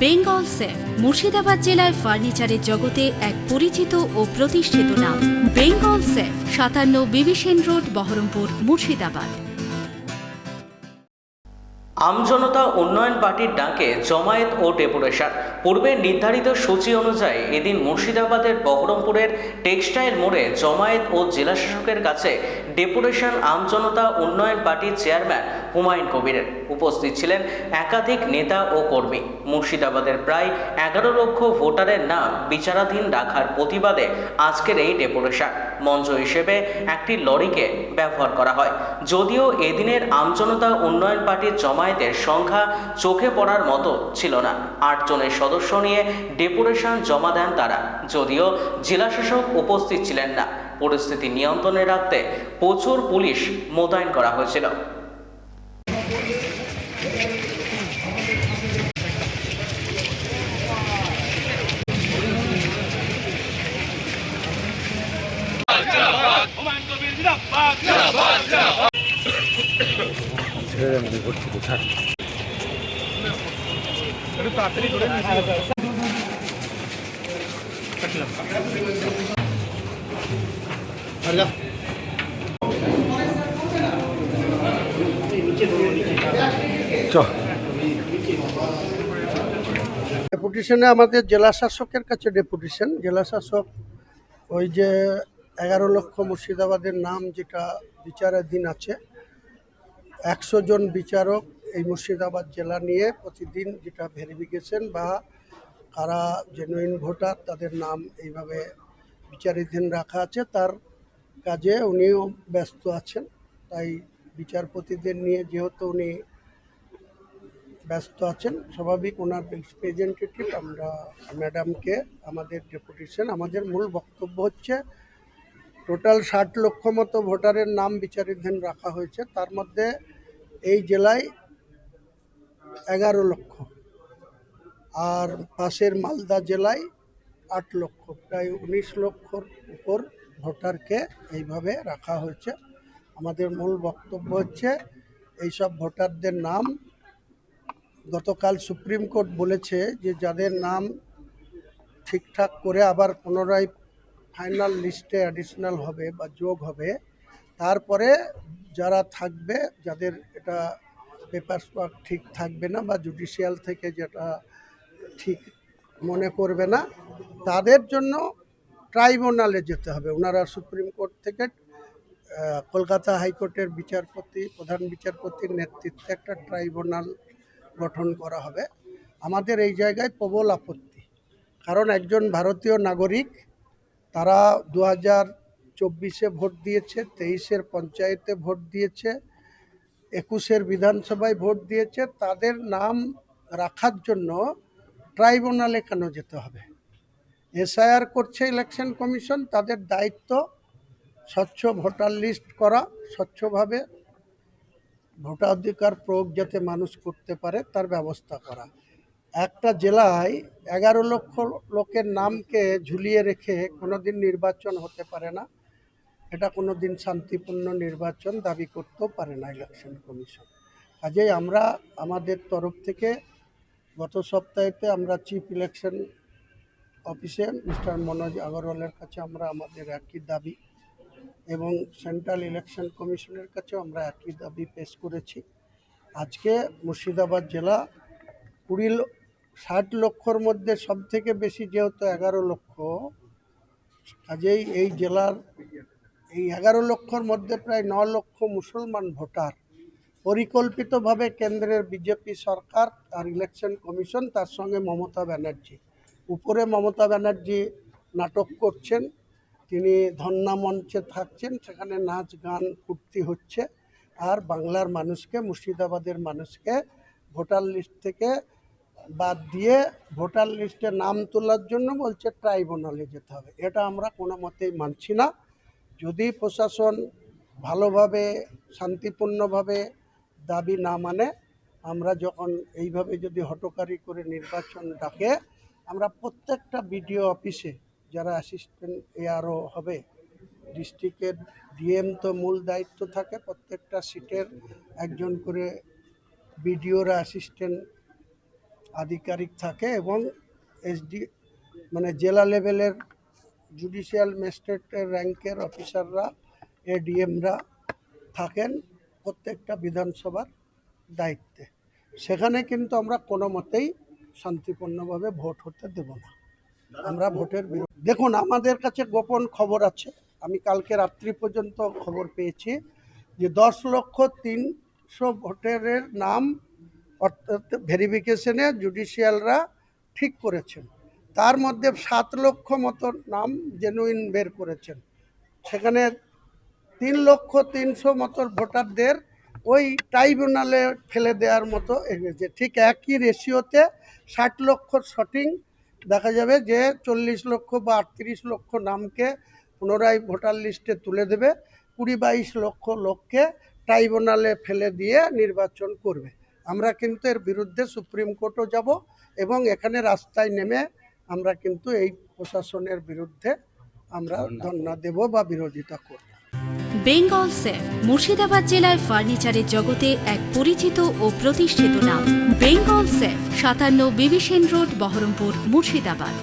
Bengal safe Murshidabad জেলায় ফার্নিচারের জগতে এক পরিচিত ও প্রতিষ্ঠিত নাম। Bengal safe ৫৭ বিবিসেন road, Baharampur, Murshidabad. আমজনতা উন্নয়ন পার্টির ডাকে জমায়েত ও ডেপুটেশন। পূর্বে নির্ধারিত সূচি অনুযায়ী এদিন মুর্শিদাবাদের বহরমপুরের টেক্সটাইল মোড়ে জমায়েত ও জেলাশাসকের কাছে ডেপুটেশন আমজনতা উন্নয়ন পার্টির চেয়ারম্যান হুমায়ুন কবিরের। উপস্থিত ছিলেন একাধিক নেতা ও কর্মী। মুর্শিদাবাদের প্রায় ১১ লক্ষ ভোটারের নাম বিচারাধীন রাখার প্রতিবাদে আজকের এই ডেপুটেশন। মঞ্চ হিসেবে একটি লরিকে ব্যবহার করা হয়। যদিও এদিনের আমজনতা উন্নয়ন পার্টির জমায়েতের সংখ্যা চোখে পড়ার মতো ছিল না। ৮ জনের সদস্য নিয়ে ডেপুটেশন জমা দেন তারা। যদিও জেলাশাসক উপস্থিত ছিলেন না। পরিস্থিতি নিয়ন্ত্রণে রাখতে প্রচুর পুলিশ মোতায়েন করা হয়েছিল। ডেপুটেশনে আমাদের জেলা শাসকের কাছে ডেপুটেশন। জেলা শাসক ওই যে ১১ লক্ষ মুর্শিদাবাদের নাম যেটা বিচারাধীন আছে, ১০০ জন বিচারক এই মুর্শিদাবাদ জেলা নিয়ে প্রতিদিন যেটা ভেরিফিকেশন বা কারা জেনুইন ভোটার তাদের নাম এইভাবে বিচারাধীন রাখা আছে, তার কাজে উনিও ব্যস্ত আছেন। তাই বিচারপতিদের নিয়ে যেহেতু উনি ব্যস্ত আছেন, স্বাভাবিক ওনার রিপ্রেজেন্টেটিভ আমরা ম্যাডামকে আমাদের ডেপুটেশন। আমাদের মূল বক্তব্য হচ্ছে টোটাল ৬০ লক্ষ মতো ভোটারের নাম বিচারাধীন রাখা হয়েছে। তার মধ্যে এই জেলায় ১১ লক্ষ, আর পাশের মালদা জেলায় ৮ লক্ষ, প্রায় ১৯ লক্ষর উপর ভোটারকে এইভাবে রাখা হয়েছে। আমাদের মূল বক্তব্য হচ্ছে এইসব ভোটারদের নাম, গতকাল সুপ্রিম কোর্ট বলেছে যে যাদের নাম ঠিকঠাক করে আবার পুনরায় ফাইনাল লিস্টে অ্যাডিশনাল হবে বা যোগ হবে, তারপরে যারা থাকবে, যাদের এটা পেপারস ওয়ার্ক ঠিক থাকবে না বা জুডিশিয়াল থেকে যেটা ঠিক মনে করবে না, তাদের জন্য ট্রাইব্যুনালে যেতে হবে। ওনারা সুপ্রিম কোর্ট থেকে কলকাতা হাইকোর্টের বিচারপতি, প্রধান বিচারপতির নেতৃত্বে একটা ট্রাইব্যুনাল গঠন করা হবে। আমাদের এই জায়গায় প্রবল আপত্তি, কারণ একজন ভারতীয় নাগরিক, তারা ২০২৪-এ ভোট দিয়েছে, ২৩-এর পঞ্চায়েতে ভোট দিয়েছে, ২১-এর বিধানসভায় ভোট দিয়েছে, তাদের নাম রাখার জন্য ট্রাইব্যুনালে কেন যেতে হবে? এসআইআর করছে ইলেকশন কমিশন, তাদের দায়িত্ব স্বচ্ছ ভোটার লিস্ট করা, স্বচ্ছভাবে ভোটাধিকার প্রয়োগ যাতে মানুষ করতে পারে তার ব্যবস্থা করা। একটা জেলায় ১১ লক্ষ লোকের নামকে ঝুলিয়ে রেখে কোনোদিন নির্বাচন হতে পারে না। এটা কোনোদিন শান্তিপূর্ণ নির্বাচন দাবি করতেও পারে না ইলেকশন কমিশন। কাজেই আমরা আমাদের তরফ থেকে গত সপ্তাহেতে আমরা চিফ ইলেকশন অফিসে মিস্টার মনোজ আগরওয়ালের কাছে আমরা আমাদের একই দাবি, এবং সেন্ট্রাল ইলেকশন কমিশনের কাছেও আমরা একই দাবি পেশ করেছি। আজকে মুর্শিদাবাদ জেলা ৬০ লক্ষর মধ্যে সবথেকে বেশি যেহেতু ১১ লক্ষ, কাজেই এই জেলার এই ১১ লক্ষর মধ্যে প্রায় ৯ লক্ষ মুসলমান ভোটার পরিকল্পিতভাবে কেন্দ্রের বিজেপি সরকার আর ইলেকশন কমিশন, তার সঙ্গে মমতা ব্যানার্জি, উপরে মমতা ব্যানার্জি নাটক করছেন, তিনি ধন্না মঞ্চে থাকছেন, সেখানে নাচ গান ফুর্তি হচ্ছে, আর বাংলার মানুষকে, মুর্শিদাবাদের মানুষকে ভোটার লিস্ট থেকে বাদ দিয়ে ভোটার লিস্টে নাম তোলার জন্য বলছে ট্রাইব্যুনালে যেতে হবে। এটা আমরা কোনো মতেই মানছি না। যদি প্রশাসন ভালোভাবে শান্তিপূর্ণভাবে দাবি না মানে, আমরা যখন এইভাবে যদি হঠকারি করে নির্বাচন ডাকে, আমরা প্রত্যেকটা বিডিও অফিসে যারা অ্যাসিস্ট্যান্ট এআরও হবে, ডিস্ট্রিক্টের ডিএম তো মূল দায়িত্ব থাকে, প্রত্যেকটা সিটের একজন করে বিডিওরা অ্যাসিস্ট্যান্ট আধিকারিক থাকে এবং এসডি মানে জেলা লেভেলের জুডিশিয়াল ম্যাজিস্ট্রেটের র্যাঙ্কের অফিসাররা এডিএমরা থাকেন প্রত্যেকটা বিধানসভার দায়িত্বে। সেখানে কিন্তু আমরা কোনো মতেই শান্তিপূর্ণভাবে ভোট হতে দেব না। আমরা ভোটের বিরুদ্ধে দেখুন, আমাদের কাছে গোপন খবর আছে, আমি কালকে রাত্রি পর্যন্ত খবর পেয়েছি যে 10,03,000 ভোটারের নাম অর্থাৎ ভেরিফিকেশনে জুডিশিয়ালরা ঠিক করেছেন। তার মধ্যে 7 লক্ষ মতো নাম জেনুইন বের করেছেন। সেখানে 3,03,000 মতো ভোটারদের ওই ট্রাইব্যুনালে ফেলে দেওয়ার মতো এসেছে। ঠিক একই রেশিওতে 60 লক্ষ শটিং দেখা যাবে যে 40 লক্ষ বা 38 লক্ষ নামকে পুনরায় ভোটার লিস্টে তুলে দেবে, 20-22 লক্ষ লোককে ট্রাইব্যুনালে ফেলে দিয়ে নির্বাচন করবে। আমরা কিন্তু এর বিরুদ্ধে সুপ্রিম কোর্টও যাব এবং এখানে রাস্তায় নেমে আমরা কিন্তু এই প্রশাসনের বিরুদ্ধে আমরা ধর্ণা দেব বা বিরোধিতা করব। বেঙ্গল সেফ মুর্শিদাবাদ জেলায় ফার্নিচারের জগতে এক পরিচিত ও প্রতিষ্ঠিত নাম। Bengal safe 57 বিবিসেন road, Baharampur, Murshidabad.